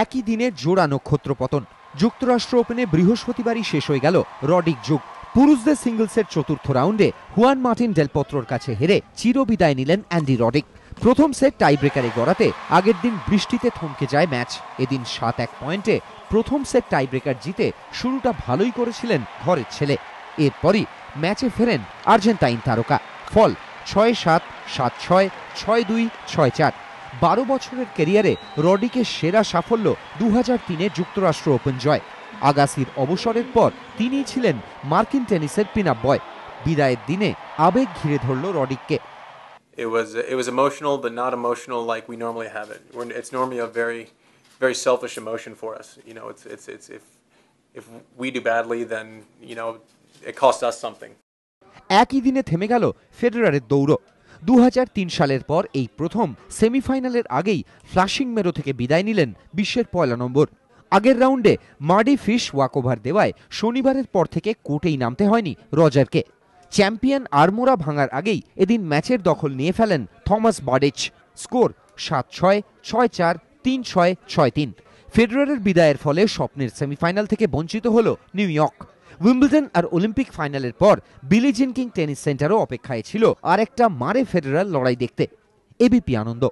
একই দিনে জোড়া নক্ষত্র পতন। যুক্তরাষ্ট্র ওপেনে বৃহস্পতিবারই শেষ হয়ে গেল রডিক যুগ। পুরুষদের সিঙ্গলসের চতুর্থ রাউন্ডে হুয়ান মার্টিন ডেল পোত্রোর কাছে হেরে চিরবিদায় নিলেন অ্যান্ডি রডিক। প্রথম সেট টাই ব্রেকারে গড়াতে আগের দিন বৃষ্টিতে থমকে যায় ম্যাচ। এদিন ৭-১ পয়েন্টে প্রথম সেট টাই ব্রেকার জিতে শুরুটা ভালোই করেছিলেন ঘরের ছেলে। এরপরই ম্যাচে ফেরেন আর্জেন্টাইন তারকা। ফল ৬-৭, ৭-৬, ৬-২, ৬-৪। ১২ বছরের ক্যারিয়ারে রডিকের সেরা সাফল্য ২০০৩-এ যুক্তরাষ্ট্র ওপেন জয়। আগাসির অবসরের পর তিনিই ছিলেন মার্কিন টেনিসের পিন আপ বয়। বিদায়ের দিনে আবেগ ঘিরে ধরল রডিককে। It was emotional, but not emotional like we normally have it. It's normally a very selfish emotion for us. You know, it's if we do badly, then you know it costs us something. একই দিনে থেমে গেল ফেডারারের দৌড়। ২০০৩ সালের পর এই প্রথম সেমিফাইনালের আগেই ফ্লাশিং মেরো থেকে বিদায় নিলেন বিশ্বের পয়লা নম্বর। আগের রাউন্ডে মার্ডি ফিশ ওয়াকওভার দেওয়ায় শনিবারের পর থেকে কোর্টেই নামতে হয়নি রজারকে। চ্যাম্পিয়ন আরমোরা ভাঙার আগেই এদিন ম্যাচের দখল নিয়ে ফেলেন থমাস বার্ডিচ। স্কোর ৭-৬, ৬-৪, ৩-৬, ৬-৩। ফেডারারের বিদায়ের ফলে স্বপ্নের সেমিফাইনাল থেকে বঞ্চিত হল নিউ ইয়র্ক। উইম্বলডন আর অলিম্পিক ফাইনালের পর বিলি জিন কিং টেনিস সেন্টারও অপেক্ষায় ছিল আর একটা মারে ফেডারার লড়াই দেখতে। এবিপি আনন্দ।